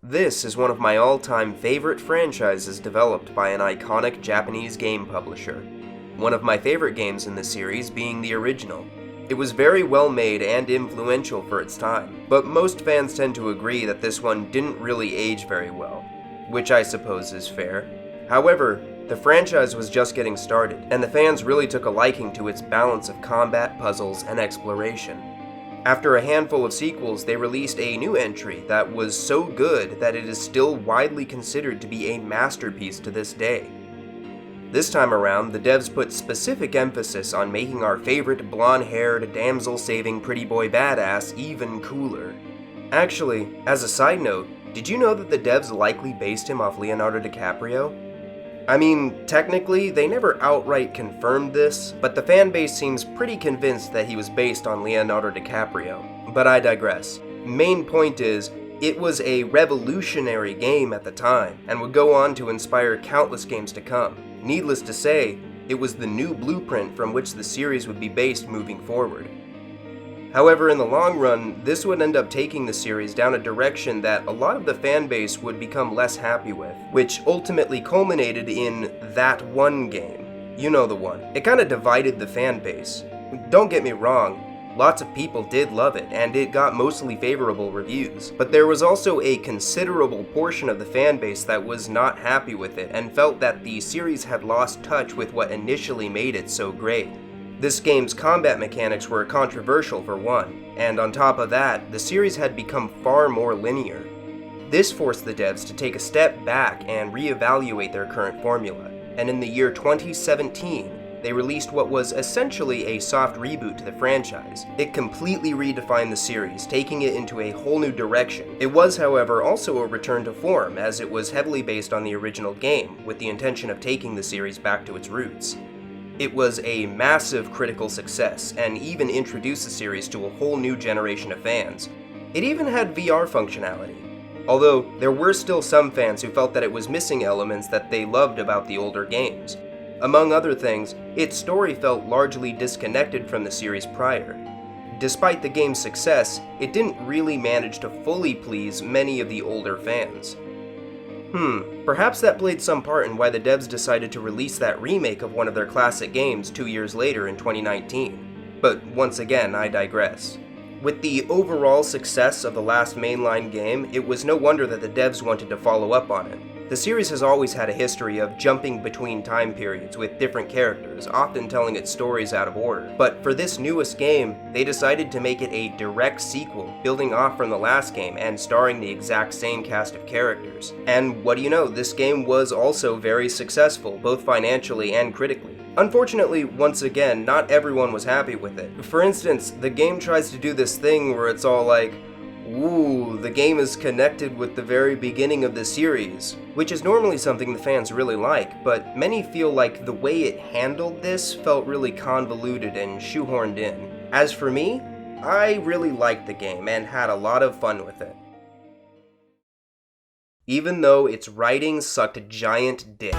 This is one of my all-time favorite franchises developed by an iconic Japanese game publisher. One of my favorite games in the series being the original. It was very well made and influential for its time, but most fans tend to agree that this one didn't really age very well, which I suppose is fair. However, the franchise was just getting started, and the fans really took a liking to its balance of combat, puzzles, and exploration. After a handful of sequels, they released a new entry that was so good that it is still widely considered to be a masterpiece to this day. This time around, the devs put specific emphasis on making our favorite blonde-haired, damsel-saving pretty boy badass even cooler. Actually, as a side note, did you know that the devs likely based him off Leonardo DiCaprio? I mean, technically, they never outright confirmed this, but the fanbase seems pretty convinced that he was based on Leonardo DiCaprio. But I digress. Main point is, it was a revolutionary game at the time, and would go on to inspire countless games to come. Needless to say, it was the new blueprint from which the series would be based moving forward. However, in the long run, this would end up taking the series down a direction that a lot of the fanbase would become less happy with, which ultimately culminated in that one game. You know the one. It kinda divided the fanbase. Don't get me wrong, lots of people did love it, and it got mostly favorable reviews, but there was also a considerable portion of the fanbase that was not happy with it and felt that the series had lost touch with what initially made it so great. This game's combat mechanics were controversial for one, and on top of that, the series had become far more linear. This forced the devs to take a step back and reevaluate their current formula, and in the year 2017, they released what was essentially a soft reboot to the franchise. It completely redefined the series, taking it into a whole new direction. It was, however, also a return to form, as it was heavily based on the original game, with the intention of taking the series back to its roots. It was a massive critical success, and even introduced the series to a whole new generation of fans. It even had VR functionality, although there were still some fans who felt that it was missing elements that they loved about the older games. Among other things, its story felt largely disconnected from the series prior. Despite the game's success, it didn't really manage to fully please many of the older fans. Perhaps that played some part in why the devs decided to release that remake of one of their classic games 2 years later in 2019. But once again, I digress. With the overall success of the last mainline game, it was no wonder that the devs wanted to follow up on it. The series has always had a history of jumping between time periods with different characters, often telling its stories out of order. But for this newest game, they decided to make it a direct sequel, building off from the last game and starring the exact same cast of characters. And what do you know, this game was also very successful, both financially and critically. Unfortunately, once again, not everyone was happy with it. For instance, the game tries to do this thing where it's all like, ooh, the game is connected with the very beginning of the series, which is normally something the fans really like, but many feel like the way it handled this felt really convoluted and shoehorned in. As for me, I really liked the game and had a lot of fun with it. Even though its writing sucked giant dick.